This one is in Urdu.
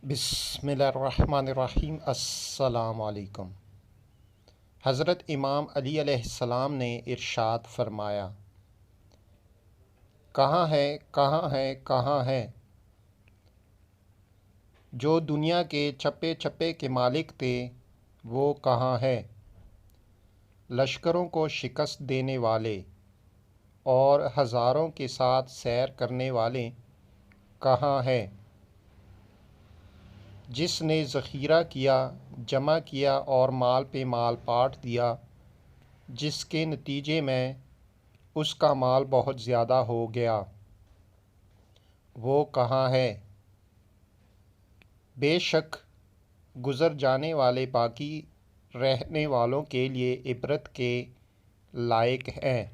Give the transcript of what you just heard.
بسم اللہ الرحمن الرحیم۔ السلام علیکم۔ حضرت امام علی علیہ السلام نے ارشاد فرمایا، کہاں ہے کہاں ہے کہاں ہے جو دنیا کے چپے چپے کے مالک تھے، وہ کہاں ہے؟ لشکروں کو شکست دینے والے اور ہزاروں کے ساتھ سیر کرنے والے کہاں ہے؟ جس نے ذخیرہ کیا، جمع کیا اور مال پہ مال پاٹ دیا، جس کے نتیجے میں اس کا مال بہت زیادہ ہو گیا، وہ کہاں ہے؟ بے شک گزر جانے والے باقی رہنے والوں کے لیے عبرت کے لائق ہیں۔